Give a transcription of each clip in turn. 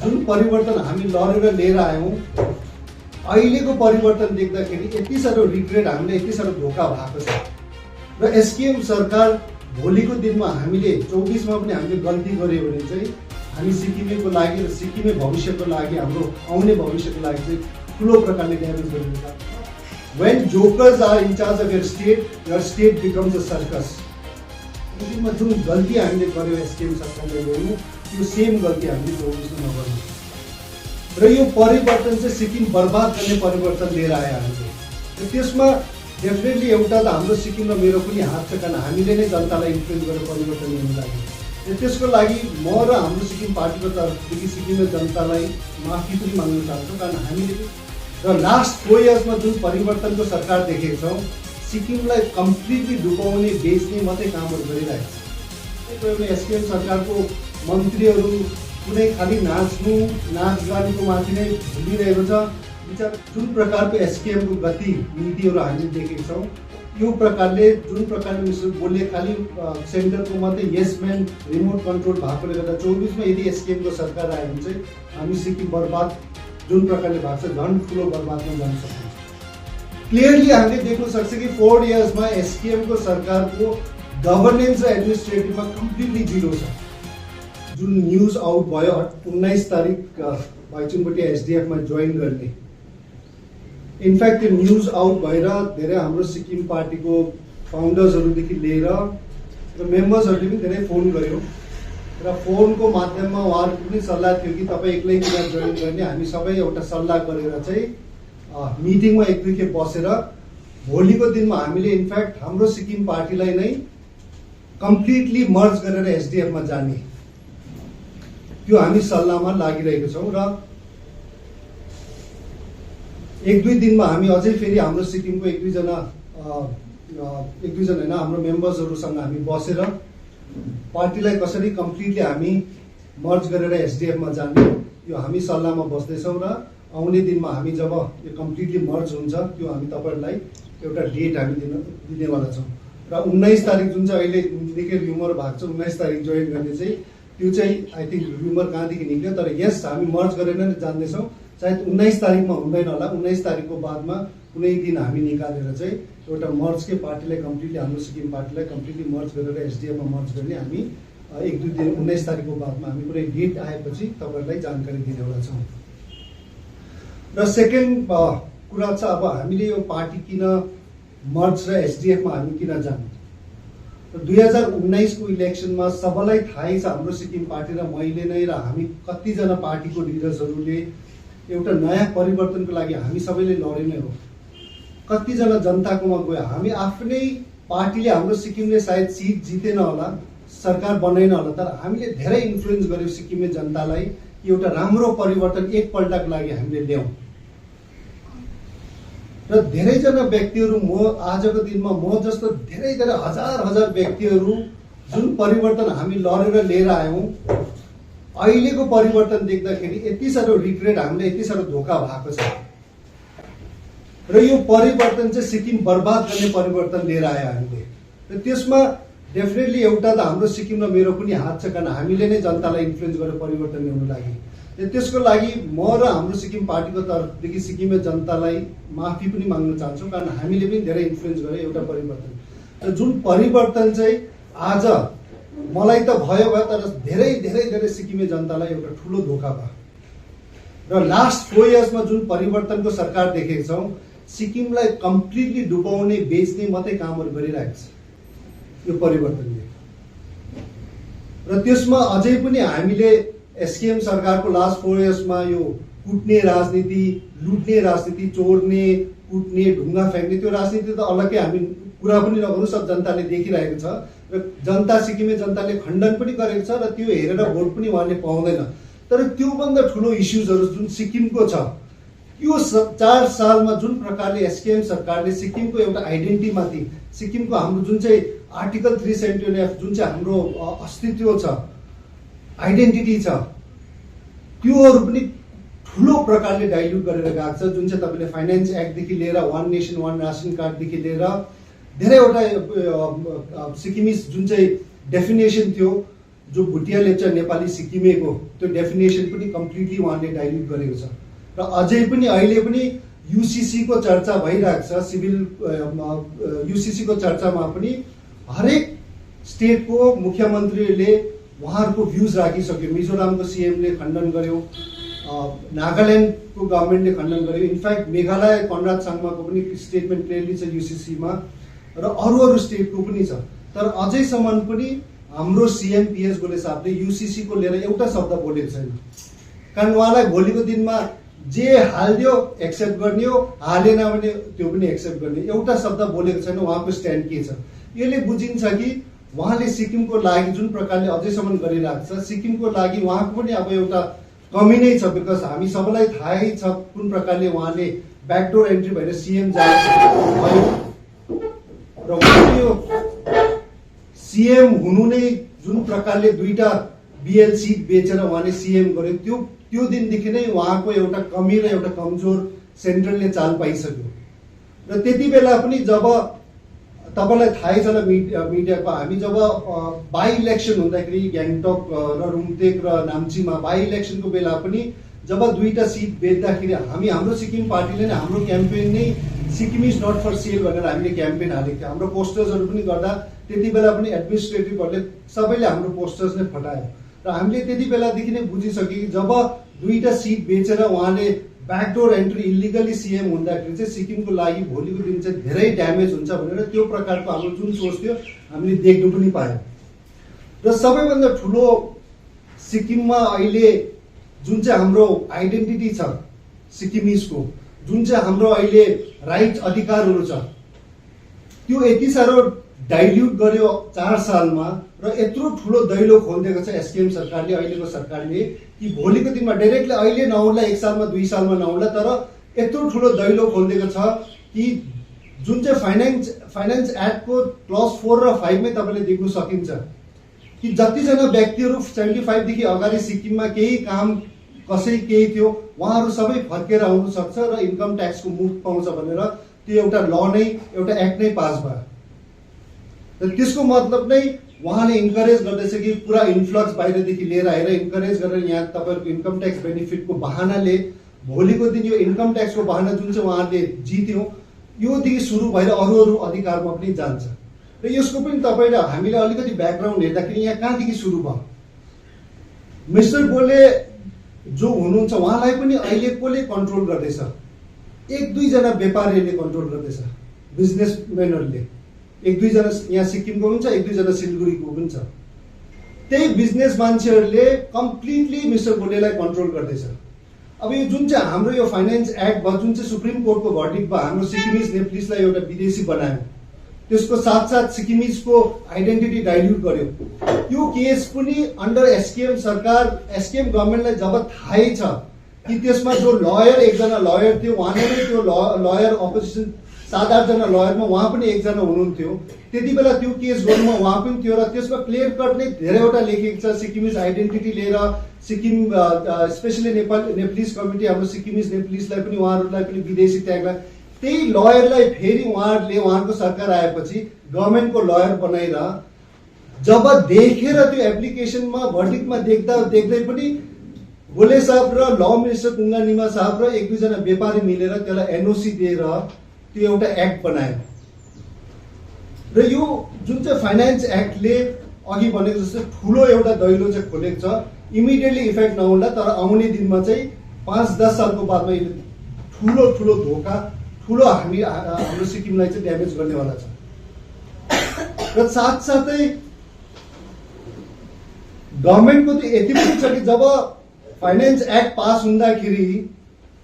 जुन परिवर्तन हामी लडेर लिएर आयौँ, अहिलेको परिवर्तन देख्दाखेरि यति साह्रो रिग्रेट, हामीलाई यति साह्रो धोका भएको छ। र एसकेएम सरकार भोलिको दिनमा हामीले 24 मा पनि हामीले गल्ती गर्यो भने चाहिँ हामी सिक्किमेको लागि र सिक्किमे भविष्यको लागि, हाम्रो आउने भविष्यको लागि चाहिँ ठुलो प्रकारले ड्यामेज गरिन्छ। When jokers are in charge of your state becomes a circus. यसमा जुन गल्ती हामीले गर्यो एसकेएम सरकारले गर्नु, त्यो सेम गल्ती हामीले 24 मा नगर्नु। र यो परिवर्तन चाहिँ सिक्किम बर्बाद गर्ने परिवर्तन लिएर आयो हामीले। त्यसमा डेफिनेटली एउटा त हाम्रो सिक्किम र मेरो पनि हात छ, कारण हामीले नै जनतालाई इन्फ्लुएन्स गरेर परिवर्तन ल्याउनु लागि। त्यसको लागि म र हाम्रो सिक्किम पार्टीको तर्फदेखि सिक्किमे जनतालाई माफी पनि माग्न चाहन्छौँ, कारण हामीले र लास्ट 4 इयर्समा जुन परिवर्तनको सरकार देखेका छौँ, सिक्किमलाई कम्प्लिटली डुबाउने, बेच्ने मात्रै कामहरू गरिरहेको छ। एसकेएम सरकारको मन्त्रीहरू कुनै खालि नाचगानको माथि नै भुलिरहेको छ। विचार जुन प्रकारको एसकेएमको गति नीतिहरू हामीले देखेका छौँ, यो प्रकारले जुन प्रकारले मिस्टर बोलले खालि सेन्टरको मात्रै यस म्यान रिमोट कन्ट्रोल भएकोले गर्दा 24 मा यदि एसकेएमको सरकार आयो भने चाहिँ हामी सिक्किम बर्बाद जुन प्रकारले भएको छ, झन् ठुलो बर्बादमा जान सक्छ। क्लियरली हामीले देख्न सक्छ कि 4 इयर्समा एसकेएमको सरकारको गभर्नेन्स र एडमिनिस्ट्रेटिभमा कम्प्लिटली जिरो छ। जुन न्युज आउट भयो 19 तारिक भाइचुङबोटे एसडिएफमा जोइन गर्ने, इनफ्याक्ट त्यो न्युज आउट भएर धेरै हाम्रो सिक्किम पार्टीको फाउन्डर्सहरूदेखि लिएर र मेम्बर्सहरूले पनि धेरै फोन गर्यो र फोनको माध्यममा उहाँहरूको पनि सल्लाह थियो कि तपाईँ एक्लै किन जोइन गर्ने, हामी सबै एउटा सल्लाह गरेर चाहिँ मिटिङमा एक दुई खेप बसेर भोलिको दिनमा हामीले इनफ्याक्ट हाम्रो सिक्किम पार्टीलाई नै कम्प्लिटली मर्ज गरेर एसडिएफमा जाने, त्यो हामी सल्लाहमा लागिरहेको छौँ। र एक दुई दिनमा हामी अझै फेरि हाम्रो सिक्किमको एक दुईजना होइन, हाम्रो मेम्बर्सहरूसँग हामी बसेर पार्टीलाई कसरी कम्प्लिटली हामी मर्ज गरेर एसडिएफमा जाने, यो हामी सल्लाहमा बस्दैछौँ। र आउने दिनमा हामी जब यो कम्प्लिटली मर्ज हुन्छ, त्यो हामी तपाईँहरूलाई एउटा डेट हामी दिनेवाला छौँ। र 19 तारिक जुन चाहिँ अहिले निकै र्युमर भएको छ, 19 तारिक जोइन गर्ने चाहिँ, त्यो चाहिँ आई थिङ्क र्युमर कहाँदेखि निक्ल्यो, तर यस हामी मर्ज गरेर नै जान्दैछौँ। सायद 19 तारिकमा हुँदैन होला, 19 तारिकको बादमा कुनै दिन हामी निकालेर चाहिँ एउटा मर्जकै पार्टीलाई कम्प्लिटली, हाम्रो सिक्किम पार्टीलाई कम्प्लिटली मर्ज गरेर एसडिएफमा मर्ज गर्ने हामी एक दुई दिन 19 तारिकको बादमा हामी कुनै डेट आएपछि तपाईँहरूलाई जानकारी दिनेवाला छौँ। र सेकेन्ड कुरा छ, अब हामीले यो पार्टी किन मर्ज र एसडिएफमा हामी किन जानु। 2019 को इलेक्सनमा सबैलाई थाहै छ, हाम्रो सिक्किम पार्टी र मैले नै र हामी कतिजना पार्टीको लिडर्सहरूले एउटा नयाँ परिवर्तनको लागि हामी सबैले लडे नै हो। कतिजना जनताकोमा गयो, हामी आफ्नै पार्टीले, हाम्रो सिक्किमले सायद सिट जितेन होला, सरकार बनेन होला, तर हामीले धेरै इन्फ्लुएन्स गर्यो सिक्किमे जनतालाई कि एउटा राम्रो परिवर्तन एकपल्टको लागि हामीले ल्याउँ। र धेरैजना व्यक्तिहरू, म आजको दिनमा म जस्तो धेरै हजार व्यक्तिहरू जुन परिवर्तन हामी लडेर लिएर आयौँ, अहिलेको परिवर्तन देख्दाखेरि यति साह्रो रिग्रेट, हामीलाई यति साह्रो धोका भएको छ। र यो परिवर्तन चाहिँ सिक्किम बर्बाद गर्ने परिवर्तन लिएर आयो हामीले। र त्यसमा डेफिनेटली एउटा त हाम्रो सिक्किम र मेरो पनि हात छ, कारण हामीले नै जनतालाई इन्फ्लुएन्स गरेर परिवर्तन ल्याउनु लागि। त्यसको लागि म र हाम्रो सिक्किम पार्टीको तर्फदेखि सिक्किमे जनतालाई माफी पनि माग्न चाहन्छौँ, कारण हामीले पनि धेरै इन्फ्लुएन्स गर्यो एउटा परिवर्तन। र जुन परिवर्तन चाहिँ आज मलाई त भयो, तर धेरै सिक्किमे जनतालाई एउटा ठुलो धोका भयो। र लास्ट 4 इयर्समा जुन परिवर्तनको सरकार देखेका छौँ, सिक्किमलाई कम्प्लिटली डुबाउने, बेच्ने मात्रै कामहरू गरिरहेको छ यो परिवर्तनले। र त्यसमा अझै पनि हामीले एसकेएम सरकारको लास्ट 4 इयर्समा यो कुट्ने राजनीति, लुट्ने राजनीति, चोर्ने, कुट्ने, ढुङ्गा फ्याँक्ने, त्यो राजनीति त अलग्गै हामी कुरा पनि नगर्नु, सब जनताले देखिरहेको छ। र जनता, सिक्किमे जनताले खण्डन पनि गरेको छ, र त्यो हेरेर भोट पनि उहाँले पाउँदैन। तर त्योभन्दा ठुलो इस्युजहरू जुन सिक्किमको छ, यो 4 सालमा जुन प्रकारले एसकेएम सरकारले सिक्किमको एउटा आइडेन्टिटीमाथि, सिक्किमको हाम्रो जुन चाहिँ आर्टिकल 371F जुन चाहिँ हाम्रो अस्तित्व छ, आइडेन्टिटी छ, त्योहरू पनि ठुलो प्रकारले डाइल्युट गरेर गएको छ। जुन चाहिँ तपाईँले फाइनेन्स एक्टदेखि लिएर 1 नेसन 1 रासन कार्डदेखि लिएर धेरैवटा सिक्किमिस जुन चाहिँ डेफिनेसन थियो, जो भुटिया लेप्चा नेपाली सिक्किमेको त्यो डेफिनेसन पनि कम्प्लिटली उहाँले डाइल्युट गरेको छ र अझै पनि अहिले पनि युसीसी को चर्चा भइरहेको छ। सिभिल युसीसी को चर्चामा पनि हरेक स्टेटको मुख्यमन्त्रीले उहाँहरूको भ्यूज राखिसक्यो। मिजोरामको सीएमले खण्डन गर्यो, नागाल्यान्डको गभर्मेन्टले खण्डन गर्यो, इनफ्याक्ट मेघालय कनराड साङमाको पनि स्टेटमेन्ट क्लियरली छ युसीसीमा र अरू स्टेटको पनि छ। तर अझैसम्म पनि हाम्रो सीएम पीएस गोले साहबले युसीसी को लिएर एउटा शब्द बोलेको छैन। कारण उहाँलाई भोलिको दिनमा जे हाल्दियो एक्सेप्ट गर्ने हो, हालेन भने त्यो पनि एक्सेप्ट गर्ने, एउटा शब्द बोलेको छैन। उहाँको स्ट्यान्ड के छ यसले बुझिन्छ कि उहाँले सिक्किमको लागि जुन प्रकारले अझैसम्म गरिरहेको छ, सिक्किमको लागि उहाँको पनि अब एउटा कमी नै छ। बिकज हामी सबैलाई थाहै छ कुन प्रकारले उहाँले ब्याकडोर एन्ट्री भएर सीएम भयो र उहाँले यो सीएम हुनु नै जुन प्रकारले 2टा बीएल सीट बेचेर उहाँले सीएम गर्यो, त्यो दिनदेखि नै उहाँको एउटा कमी र एउटा कमजोर सेन्ट्रलले चाल पाइसक्यो। र त्यति बेला पनि जब तपाईलाई थाहै छ मिडियाको, हामी जब बाई इलेक्सन हुँदाखेरि ग्याङटक र रुम्तेक र नाम्चीमा बाई इलेक्सनको बेला पनि जब 2टा सिट बेच्दाखेरि हाम्रो सिक्किम पार्टीले नै हाम्रो क्याम्पेन नै Sikkim is not for sale भनेर हामीले क्याम्पेन हालेको थियो। हाम्रो पोस्टर्सहरू पनि गर्दा त्यति बेला पनि एडमिनिस्ट्रेटिभहरूले सबैले हाम्रो पोस्टर्स नै फटायो र हामीले त्यति बेलादेखि नै बुझिसक्यो कि जब 2टा सिट बेचेर उहाँले ब्याकडोर एन्ट्री इलिगली सीएम हुँदाखेरि चाहिँ सिक्किमको लागि भोलिको दिन चाहिँ धेरै ड्यामेज हुन्छ भनेर त्यो प्रकारको हाम्रो जुन सोच थियो हामीले देख्नु पनि पायौँ। र सबैभन्दा ठुलो सिक्किममा अहिले जुन चाहिँ हाम्रो आइडेन्टिटी छ सिक्किमिजको, जुन चाहिँ हाम्रो अहिले राइट अधिकारहरू छ, त्यो यति साह्रो डाइल्युट गर्यो 4 सालमा र यत्रो ठुलो दैलो खोलिदिएको छ एसकेएम सरकारले, अहिलेको सरकारले, कि भोलिको दिनमा डाइरेक्टली अहिले नहुला, 1 सालमा 2 सालमा नहुला, तर यत्रो ठुलो दैलो खोलिदिएको छ कि जुन चाहिँ फाइनेन्स एक्टको क्लज 4 र 5 मै तपाईँले देख्न सकिन्छ कि जतिजना व्यक्तिहरू 75 देखि अगाडि सिक्किममा केही काम कसै केही थियो उहाँहरू सबै फर्केर आउनु सक्छ र इन्कम ट्याक्सको मुक्त पाउँछ भनेर त्यो एउटा ल नै, एउटा एक्ट नै पास भयो। र त्यसको मतलब नै उहाँले इन्करेज गर्दैछ कि पुरा इन्फ्लक्स बाहिरदेखि लिएर आएर इन्करेज गरेर यहाँ तपाईँहरूको इन्कम ट्याक्स बेनिफिटको बहानाले भोलिको दिन यो इन्कम ट्याक्सको बहाना जुन चाहिँ उहाँले जित्यो योदेखि सुरु भएर अरू अधिकारमा पनि जान्छ। र यसको पनि तपाईँले हामीले अलिकति ब्याकग्राउन्ड हेर्दाखेरि यहाँ कहाँदेखि सुरु भयो। मिस्टर गोले जो हुनुहुन्छ उहाँलाई पनि अहिले कसले कन्ट्रोल गर्दैछ? 1-2 जना व्यापारीले कन्ट्रोल गर्दैछ, बिजनेसम्यानहरूले। 1-2 जना यहाँ सिक्किमको पनि छ, 1-2 जना सिलगढीको पनि छ। त्यही बिजनेस मान्छेहरूले कम्प्लिटली मिस्टर गोलेलाई कन्ट्रोल गर्दैछ। अब यो जुन चाहिँ हाम्रो यो फाइनेन्स एक्ट भयो, जुन चाहिँ सुप्रिम कोर्टको भर्डिक्ट भयो, हाम्रो सिक्किमिज नेप्लिसलाई एउटा विदेशी बनायो, त्यसको साथसाथ सिक्किमिजको आइडेन्टिटी डाइल्युट गर्यो। यो केस पनि अन्डर एसकेएम सरकार, एसकेएम गभर्मेन्टलाई जब थाहै छ कि त्यसमा जो लयर, 1 जना लयर थियो, उहाँले नै त्यो लयर अपोजिसन 7-8 जना लयरमा उहाँ पनि 1 जना हुनुहुन्थ्यो, त्यति बेला त्यो केस गर्नुमा उहाँ पनि थियो। र त्यसमा क्लियर कट नै धेरैवटा लेखेको छ सिक्किमिज आइडेन्टिटी लिएर, सिक्किम स्पेसली नेप्लिस कमिटी, हाम्रो सिक्किमिज नेप्लिसलाई पनि उहाँहरूलाई पनि विदेशी ट्याग, त्यही लयरलाई फेरि उहाँहरूले उहाँको सरकार आएपछि गभर्मेन्टको लयर बनाएर जब देखेर त्यो एप्लिकेसनमा भर्डिक्टमा देख्दै पनि गोले साहब र ल मिनिस्टर कुङ्गा निमा साहब र 1-2 जना व्यापारी मिलेर त्यसलाई एनओसी दिएर त्यो एउटा एक्ट बनायो। र यो जुन चाहिँ फाइनेन्स एक्टले अघि भनेको जस्तो ठुलो एउटा दैलो चाहिँ खोलेको छ, इमिडिएटली इफेक्ट नहुला, तर आउने दिनमा चाहिँ 5-10 सालको बादमा यो ठुलो धोका, ठुलो हाम्रो सिक्किमलाई चाहिँ ड्यामेज गर्नेवाला छ। र साथसाथै गभर्मेन्टको त यति पनि छ कि जब फाइनेन्स एक्ट पास हुँदाखेरि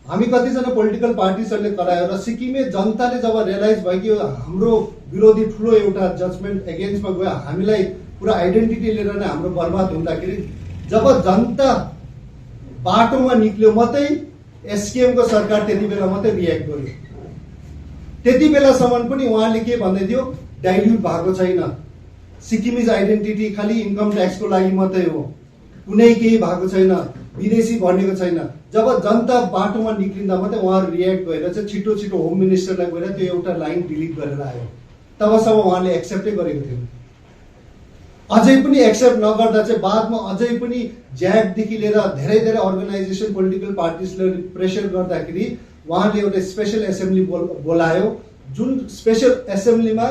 हामी कतिजना पोलिटिकल पार्टिजहरूले करायो र सिक्किमे जनताले जब रियलाइज भयो कि हाम्रो विरोधी ठुलो एउटा जजमेन्ट एगेन्स्टमा गयो, हामीलाई पुरा आइडेन्टिटी लिएर नै हाम्रो बर्बाद हुँदाखेरि जब जनता बाटोमा निक्ल्यो मात्रै एसकेएमको सरकार त्यति बेला मात्रै रियाक्ट गर्यो। त्यति बेलासम्म पनि उहाँले के भन्दै थियो, डाइल्युट भएको छैन, सिक्किमिज आइडेन्टिटी खालि इन्कम ट्याक्सको लागि मात्रै हो, कुनै केही भएको छैन, विदेशी भनेको छैन। जब जनता बाटोमा निक्लिँदा मात्रै उहाँहरू रियाक्ट गरेर चाहिँ छिटो होम मिनिस्टरलाई गएर त्यो एउटा लाइन डिलिट गरेर आयो। तबसम्म उहाँले एक्सेप्टै गरेको थियो। अझै पनि एक्सेप्ट नगर्दा चाहिँ बादमा अझै पनि ज्याकदेखि लिएर धेरै धेरै अर्गनाइजेसन पोलिटिकल पार्टिजले प्रेसर गर्दाखेरि उहाँले एउटा स्पेसल एसेम्ब्ली बोलायो, जुन स्पेसल एसेम्ब्लीमा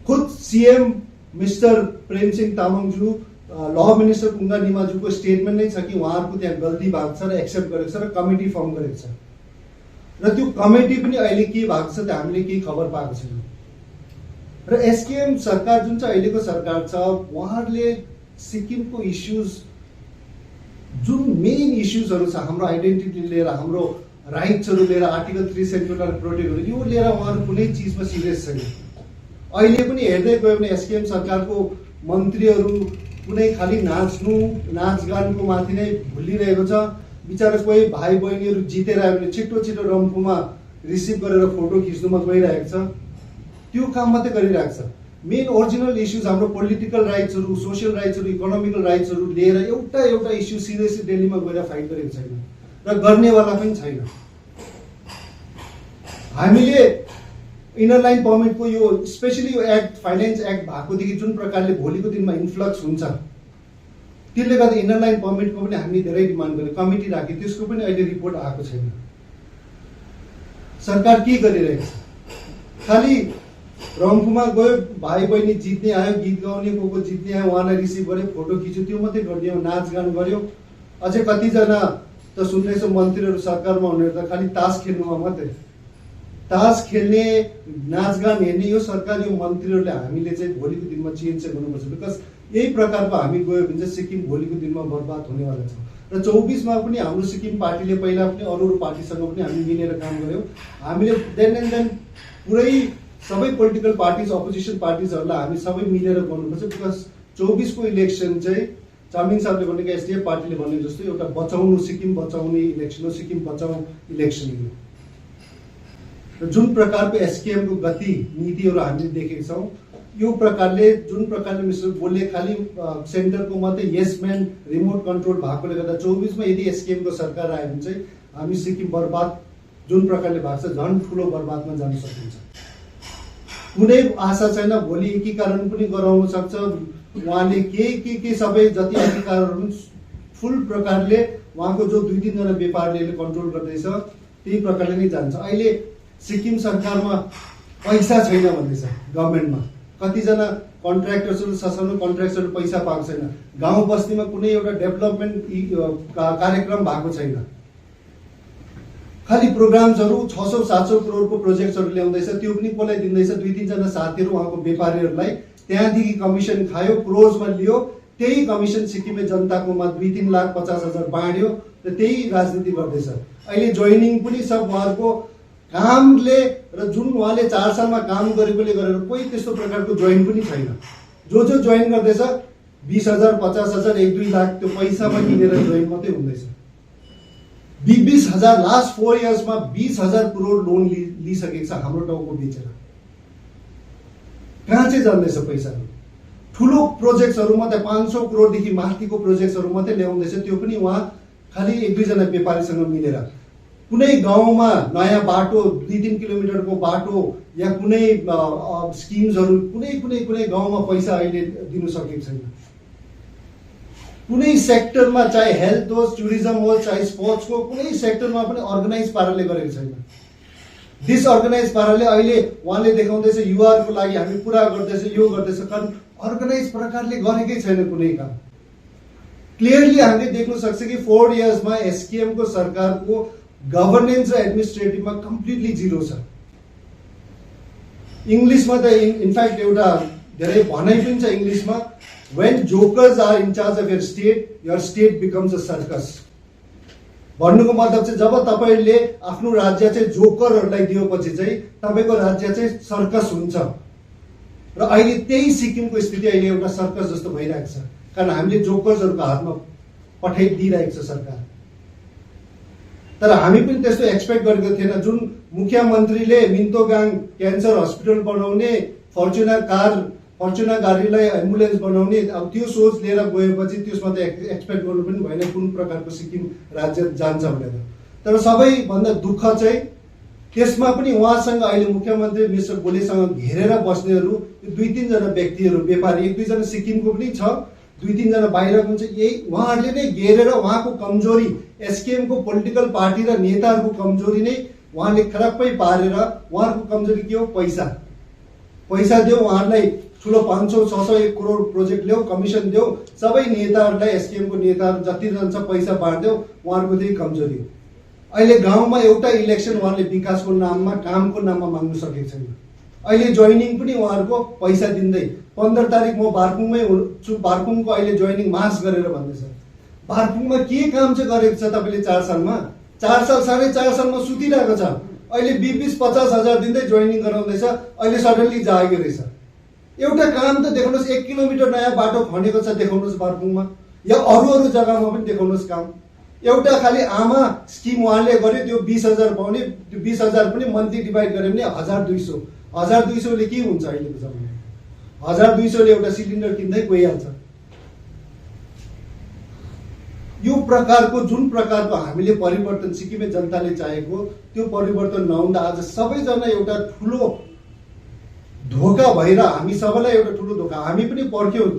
खुद सिएम मिस्टर प्रेमसिंह तामाङज्यू, ल मिनिस्टर कुङ्गा निमाज्यूको स्टेटमेन्ट नै छ कि उहाँहरूको त्यहाँ गल्ती भएको छ र एक्सेप्ट गरेको छ र कमिटी फर्म गरेको छ, र त्यो कमिटी पनि अहिले के भएको छ त हामीले केही खबर पाएको छैनौँ। र एसकेएम सरकार जुन चाहिँ अहिलेको सरकार छ, उहाँहरूले सिक्किमको इस्युज, जुन मेन इस्युजहरू छ, हाम्रो आइडेन्टिटी लिएर, हाम्रो राइट्सहरू लिएर, आर्टिकल 3 सेन्ट्रल प्रोटेक्टहरू, यो लिएर उहाँहरू कुनै चिजमा सिरियस छैन। अहिले पनि हेर्दै गयो भने एसकेएम सरकारको मन्त्रीहरू कुनै खालि नाचगानको माथि नै भुलिरहेको छ। बिचरा कोही भाइ बहिनीहरू जितेर आयो भने छिटो छिटो रम्फूमा रिसिभ गरेर फोटो खिच्नुमा गइरहेको छ, त्यो काम मात्रै गरिरहेको छ। मेन ओरिजिनल इस्युज हाम्रो पोलिटिकल राइट्सहरू, सोसियल राइट्सहरू, इकोनोमिकल राइट्सहरू लिएर एउटा इस्यु सिरियसली दिल्लीमा गएर फाइट गरेको छैन र गर्नेवाला पनि छैन। हामीले इनर लाइन पर्मिटको यो स्पेसली यो एक्ट, फाइनेन्स एक्ट भएकोदेखि जुन प्रकारले भोलिको दिनमा इन्फ्लक्स हुन्छ, त्यसले गर्दा इनर लाइन पर्मिटको पनि हामीले धेरै डिमान्ड गर्यो, कमिटी राख्यो, त्यसको पनि अहिले रिपोर्ट आएको छैन। सरकार के गरिरहेको छ? खालि रम्फूमा गयो, भाइ बहिनी जित्ने आयो, गीत गाउने को जित्ने आयो, उहाँलाई रिसिभ गर्यो, फोटो खिच्यो, त्यो मात्रै गरिदियो, नाचगान गर्यो। अझै कतिजना त सुन्दैछौँ मन्त्रीहरू सरकारमा हुनेहरू त खालि तास खेल्नुमा मात्रै, तास खेल्ने, नाचगान हेर्ने यो सरकार, यो मन्त्रीहरूले हामीले चाहिँ भोलिको दिनमा चेन्ज चाहिँ गर्नुपर्छ। बिकज यही प्रकारको हामी गयो भने चाहिँ सिक्किम भोलिको दिनमा बर्बाद हुनेवाला छ। र 24 मा पनि हाम्रो सिक्किम पार्टीले पहिला पनि अरू पार्टीसँग पनि हामी मिलेर काम गऱ्यौँ। हामीले देन एन्ड देन पुरै सबै पोलिटिकल पार्टिज, अपोजिसन पार्टिजहरूलाई हामी सबै मिलेर गर्नुपर्छ। बिकज 24 को इलेक्सन चाहिँ चामिङ साहबले भनेको, एसडिएफ पार्टीले भने जस्तो एउटा बचाउनु, सिक्किम बचाउने इलेक्सन हो, सिक्किम बचाउ इलेक्सन हो। र जुन प्रकारको एसकेएमको गति नीतिहरू हामीले देखेका छौँ, यो प्रकारले जुन प्रकारले मिस्टर बोलले खालि सेन्टरको मात्रै यस म्यान रिमोट कन्ट्रोल भएकोले गर्दा 24 मा यदि एसकेएमको सरकार आयो भने चाहिँ हामी सिक्किम बर्बाद जुन प्रकारले भएको छ, झन् ठुलो बर्बादमा जान सकिन्छ। कुनै आशा छैन, भोलि एकीकरण पनि गराउन सक्छ उहाँले, के सबै जति अधिकारहरू फुल प्रकारले उहाँको जो 2-3 जना व्यापारीले कन्ट्रोल गर्दैछ त्यही प्रकारले नै जान्छ। अहिले सिक्किम सरकारमा पैसा छैन भन्दैछ, गभर्मेन्टमा कतिजना कन्ट्र्याक्टर्सहरू, ससानो कन्ट्र्याक्टर्सहरू पैसा पाएको छैन। गाउँ बस्तीमा कुनै एउटा डेभलपमेन्ट कार्यक्रम भएको छैन। खालि प्रोग्राम्सहरू 600-700 करोडको प्रोजेक्टहरू ल्याउँदैछ, त्यो पनि कसलाई दिँदैछ? 2-3 जना साथीहरू उहाँको व्यापारीहरूलाई, त्यहाँदेखि कमिसन खायो, क्रोजमा लियो, त्यही कमिसन सिक्किमे जनताकोमा 2-3 लाख 50,000 बाँड्यो र त्यही राजनीति गर्दैछ। अहिले जोइनिङ पनि सब उहाँहरूको कामले र जुन उहाँले 4 सालमा काम गरेकोले गरेर कोही त्यस्तो प्रकारको जोइन पनि छैन। जो जोइन गर्दैछ 20,000 50,000 1-2 लाख त्यो पैसामा किनेर जोइन मात्रै हुँदैछ। 20,000 लास्ट 4 इयर्समा 20,000 करोड लोन लिइसकेको छ हाम्रो टाउको बेचेर। कहाँ चाहिँ जाँदैछ पैसाहरू? ठुलो प्रोजेक्ट्सहरू मात्रै 500 करोडदेखि माथिको प्रोजेक्ट्सहरू मात्रै ल्याउँदैछ, त्यो पनि उहाँ खालि 1-2 जना व्यापारीसँग मिलेर। कुनै गाउँमा नयाँ बाटो, 2-3 किलोमिटरको बाटो या कुनै स्किम्सहरू कुनै गाउँमा पैसा अहिले दिनु सकेको छैन। कुनै सेक्टरमा, चाहे हेल्थ होस्, टुरिज्म होस्, चाहे स्पोर्ट्सको कुनै सेक्टरमा पनि अर्गनाइज पाराले गरेको छैन। डिसअर्गनाइज पाराले अहिले उहाँले देखाउँदैछ युवाहरूको लागि हामी पुरा गर्दैछ, यो गर्दैछ, कारण अर्गनाइज प्रकारले गरेकै छैन कुनै काम। क्लियरली हामीले देख्न सक्छ कि 4 इयर्समा एसकेएमको सरकारको गभर्नेन्स र एडमिनिस्ट्रेटिभमा कम्प्लिटली जिरो छ। इङ्ग्लिसमा त इनफ्याक्ट एउटा धेरै भनाइ पनि छ इङ्ग्लिसमा, when jokers are in charge of your state becomes a circus। भन्नुको मतलब चाहिँ जब तपाईले आफ्नो राज्य चाहिँ जोकरहरूलाई दिएपछि चाहिँ तपाईको राज्य चाहिँ सर्कस हुन्छ। र अहिले त्यही सिक्किमको स्थिति अहिले एउटा सर्कस जस्तो भइरहेको छ, कारण हामीले जोकर्सहरूको हातमा पठाइदिइरहेको छ सरकार। तर हामी पनि त्यस्तो एक्सपेक्ट गरेको थिएन। जुन मुख्यमन्त्रीले मिन्तोगाङ क्यान्सर हस्पिटल बनाउने, फर्चुनर गाडीलाई एम्बुलेन्स बनाउने, अब त्यो सोच लिएर गएपछि त्यसमा त एक्सपेक्ट गर्नु पनि भएन कुन प्रकारको सिक्किम राज्य जान्छ भनेर। तर सबैभन्दा दुःख चाहिँ त्यसमा पनि उहाँसँग अहिले मुख्यमन्त्री मिस्टर गोलेसँग घेरेर बस्नेहरू 2-3 जना व्यक्तिहरू व्यापारी 1-2 जना सिक्किमको पनि छ, 2-3 जना बाहिरको पनि छ। यही उहाँहरूले नै घेरेर उहाँको कमजोरी एसकेएम को पोलिटिकल पार्टी र नेताहरूको कमजोरी नै उहाँले खराबै पारेर उहाँहरूको कमजोरी के हो? पैसा देऊ उहाँहरूलाई ठुलो 500-600 1 करोड प्रोजेक्ट ल्याऊ, कमिसन देऊ, सबै नेताहरूलाई एसकेएम को नेताहरू जति रहन्छ पैसा बाँड्देऊ, उहाँहरूको त्यही कमजोरी हो। अहिले गाउँमा एउटा इलेक्सन उहाँले विकासको नाममा कामको नाममा माग्नु सकेको छैन। अहिले जोइनिङ पनि उहाँहरूको पैसा दिँदै 15 तारिक म बार्कुङमै छु, बार्कुङको अहिले जोइनिङ मास गरेर भन्दैछ। बार्कुङमा के काम चाहिँ गरेको छ तपाईँले 4 सालमा? 4 साल 4.5 सालमा सुतिरहेको छ। अहिले 20-50 हजार दिँदै जोइनिङ गराउँदैछ। अहिले सडनली जाग्यो रहेछ। एउटा काम त देखाउनुहोस्, 1 किलोमिटर नयाँ बाटो खनेको छ देखाउनुहोस् बार्कुङमा, या अरू जग्गामा पनि देखाउनुहोस् काम। एउटा खालि आमा स्किम उहाँले गर्यो, त्यो 20,000 पाउने, त्यो 20,000 पनि मन्थली डिभाइड गर्यो भने 1,200 ले के हुन्छ अहिलेको जमानामा? 1,200 ले एउटा सिलिन्डर किन्दै गइहाल्छ। यो प्रकारको जुन प्रकारको हामीले परिवर्तन सिक्किमे जनताले चाहेको त्यो परिवर्तन नहुँदा आज सबैजना एउटा ठुलो धोका भएर हामी सबैलाई एउटा ठुलो धोका। हामी पनि पर्ख्यौँ,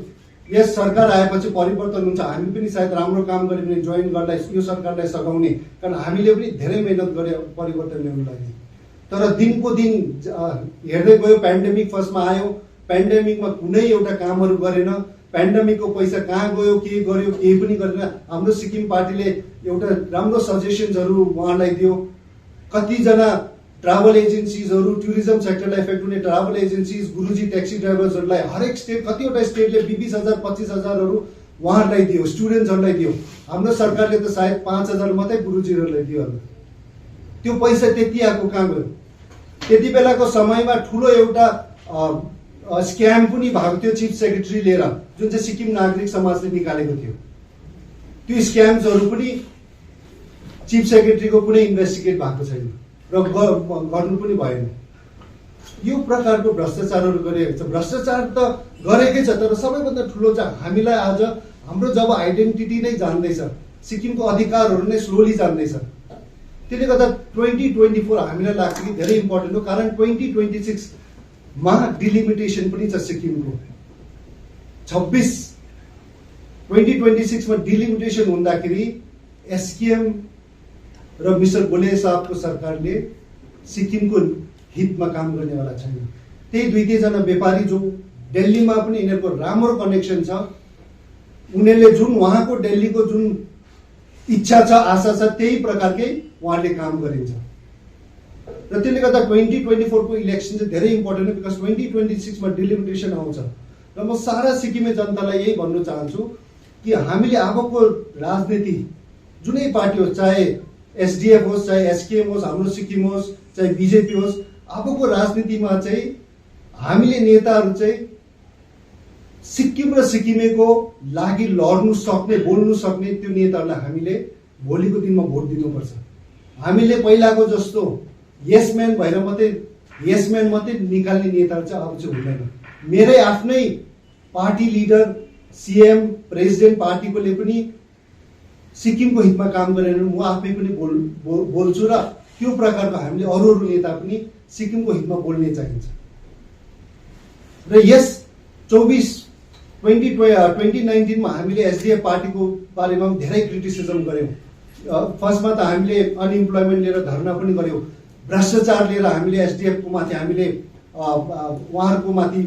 यस सरकार आएपछि परिवर्तन हुन्छ, हामी पनि सायद राम्रो काम गऱ्यो भने जोइन गर्दा यो सरकारलाई सघाउने, कारण हामीले पनि धेरै मेहनत गरे परिवर्तन ल्याउनु लागि। तर दिनको दिन हेर्दै गयो, पेन्डेमिक फर्स्टमा आयो, पेन्डेमिकमा कुनै एउटा कामहरू गरेन, पेन्डेमिकको पैसा कहाँ गयो, के गर्यो, केही पनि गरेन। हाम्रो सिक्किम पार्टीले एउटा राम्रो सजेसन्सहरू उहाँलाई दियो। कतिजना ट्राभल एजेन्सिजहरू, टुरिज्म सेक्टरलाई इफेक्ट हुने ट्राभल एजेन्सिज, गुरुजी ट्याक्सी ड्राइभर्सहरूलाई हरेक स्टेट कतिवटा स्टेटले 20,000 25,000हरू उहाँहरूलाई दियो, स्टुडेन्ट्सहरूलाई दियो। हाम्रो सरकारले त सायद 5,000 मात्रै गुरुजीहरूलाई दियो होला। त्यो पैसा त्यति आएको कहाँ गयो? त्यति बेलाको समयमा ठुलो एउटा स्क्याम पनि भएको थियो चिफ सेक्रेटरी लिएर, जुन चाहिँ सिक्किम नागरिक समाजले निकालेको थियो। त्यो स्क्याम्सहरू पनि चिफ सेक्रेटरीको कुनै इन्भेस्टिगेट भएको छैन र गर्नु पनि भएन। यो प्रकारको भ्रष्टाचारहरू गरिएको छ। भ्रष्टाचार त गरेकै छ, तर सबैभन्दा ठुलो चाहिँ हामीलाई आज हाम्रो जब आइडेन्टिटी नै जान्दैछ, सिक्किमको अधिकारहरू नै स्लोली जान्दैछ, त्यसले गर्दा 2024 हामीलाई लाग्छ कि धेरै इम्पोर्टेन्ट हो। कारण 2026 मा डिलिमिटेसन पनि छ सिक्किमको। 2026 मा डिलिमिटेसन हुँदाखेरि एसकेएम र मिस्टर गोले साहबको सरकारले सिक्किमको हितमा काम गर्नेवाला छैन। त्यही 2-3 जना व्यापारी जो दिल्लीमा पनि यिनीहरूको राम्रो कनेक्सन छ, उनीहरूले जुन उहाँको दिल्लीको जुन इच्छा छ, आशा छ, त्यही प्रकारकै उहाँले काम गरिन्छ। र त्यसले गर्दा 2024 को इलेक्सन चाहिँ धेरै इम्पोर्टेन्ट हो, बिकज 2026 मा डिलिमिटेसन आउँछ। र म सारा सिक्किमे जनतालाई यही भन्न चाहन्छु कि हामीले अबको राजनीति जुनै पार्टी होस्, चाहे एसडीएफ होस्, चाहे एसकेएम होस्, हाम्रो सिक्किम होस्, चाहे बीजेपी होस्, अबको राजनीतिमा चाहिँ हामीले नेताहरू चाहिँ सिक्किम र सिक्किमेको लागि लड्नु सक्ने, बोल्नु सक्ने त्यो नेताहरूलाई हामीले भोलिको दिनमा भोट दिनुपर्छ। हामीले पहिलाको जस्तो यसम्यान भएर मात्रै निकाल्ने नेताहरू चाहिँ अब चाहिँ हुँदैन। मेरै आफ्नै पार्टी लिडर, सीएम, प्रेसिडेन्ट पार्टीकोले पनि सिक्किमको हितमा काम गरेर म आफै पनि बोल्छु र त्यो प्रकारको हामीले अरू नेता पनि सिक्किमको हितमा बोल्ने चाहिन्छ। र यस 2019 मा हामीले एसडीएफ पार्टीको बारेमा धेरै क्रिटिसिजम गर्यौं। फर्स्टमा त हामीले अनइम्प्लोइमेन्ट लिएर धरना पनि गर्यौं, भ्रष्टाचार लिएर हामीले एसडीएफ को माथि हामीले उहाँहरूको माथि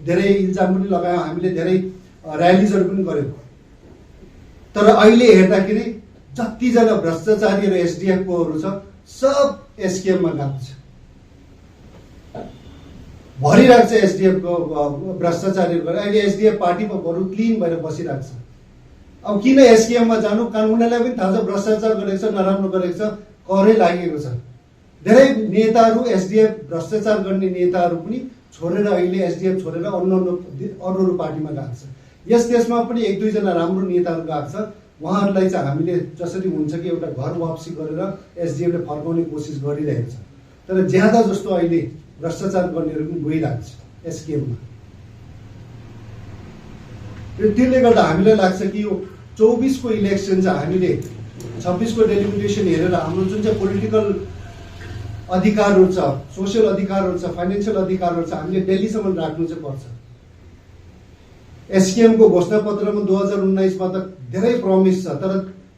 धेरै इल्जाम पनि लगायौं, हामीले धेरै र्यालीजहरू पनि गर्यौं। तर अहिले हेर्दाखेरि जतिजना भ्रष्टाचारी र एसडीएफ कोहरू छ सब एसकेएम मा गएको छ, भरिरहेको छ एसडीएफ को भ्रष्टाचारीहरू गरेर। अहिले एसडीएफ पार्टीमा बरु क्लिन भएर बसिरहेको छ। अब किन एसकेएम मा जानु? कारण उनीहरूलाई पनि थाहा छ भ्रष्टाचार गरेको छ, नराम्रो गरेको छ, करै लागेको छ। धेरै नेताहरू एसडीएफ भ्रष्टाचार गर्ने नेताहरू पनि छोडेर अहिले एसडीएफ छोडेर अरू पार्टीमा गएको छ। यस देशमा पनि 1-2 जना राम्रो नेताहरू गएको छ। उहाँहरूलाई चाहिँ हामीले जसरी हुन्छ कि एउटा घर वापसी गरेर एसडीएफले फर्काउने कोसिस गरिरहेको छ। तर ज्यादा जस्तो अहिले भ्रष्टाचार गर्नेहरू पनि गइरहेको छ एसकेएममा। त्यसले गर्दा हामीलाई लाग्छ कि यो 24 को इलेक्सन चाहिँ हामीले 26 को डेलिमिटेसन हेरेर हाम्रो जुन चाहिँ पोलिटिकल अधिकारहरू छ, सोसियल अधिकारहरू छ, फाइनेन्सियल अधिकारहरू छ, हामीले दिल्लीसम्म राख्नु चाहिँ पर्छ। एसकेएमको घोषणापत्रमा 2019मा त धेरै प्रमिस छ, तर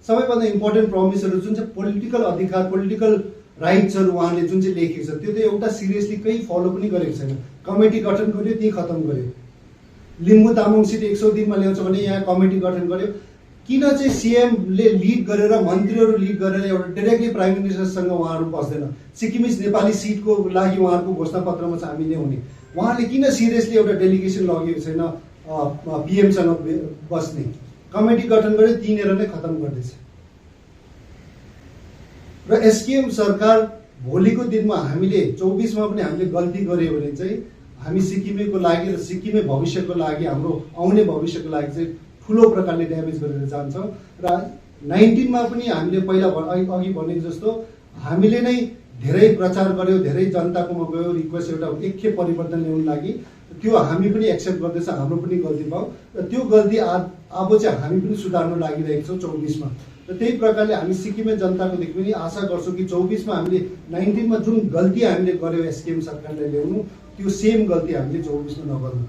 सबैभन्दा इम्पोर्टेन्ट प्रमिसहरू जुन चाहिँ पोलिटिकल अधिकार, पोलिटिकल राइट्सहरू उहाँले जुन चाहिँ लेखेको छ त्यो त एउटा सिरियसली केही फलो पनि गरेको छैन। कमिटी गठन गर्यो, त्यही खत्म गर्यो। लिम्बू तामाङ सिट 100 दिनमा ल्याउँछ भने यहाँ कमिटी गठन गर्यो। किन चाहिँ सीएमले लिड गरेर, मन्त्रीहरू लिड गरेर एउटा डाइरेक्टली प्राइम मिनिस्टरसँग उहाँहरू बस्दैन? सिक्किमिज नेपाली सिटको लागि उहाँहरूको घोषणापत्रमा चाहिँ हामी ल्याउने। उहाँले किन सिरियसली एउटा डेलिगेसन लगेको छैन पिएमसँग बस्ने? कमिटी गठन गर्यो, तिनीहरू नै खत्म गर्दैछ। र एसकेएम सरकार भोलिको दिनमा हामीले 24मा पनि हामीले गल्ती गर्यो भने चाहिँ हामी सिक्किमेको लागि र सिक्किमे भविष्यको लागि, हाम्रो आउने भविष्यको लागि चाहिँ ठुलो प्रकारले ड्यामेज गरेर जान्छौँ। र 19मा पनि हामीले पहिला अघि भनेको जस्तो हामीले नै धेरै प्रचार गर्यो, धेरै जनताकोमा गयो, रिक्वेस्ट एउटा एकखेप परिवर्तन ल्याउनु लागि। त्यो हामी पनि एक्सेप्ट गर्दैछ, हाम्रो पनि गल्ती भयो र त्यो गल्ती अब चाहिँ हामी पनि सुधार्न लागिरहेको छौँ 24मा। र त्यही प्रकारले हामी सिक्किमे जनताकोदेखि पनि आशा गर्छौँ कि 24मा हामीले 19मा जुन गल्ती हामीले गर्यो एसकेएम सरकारले ल्याउनु, त्यो सेम गल्ती हामीले 24मा नगर्नु।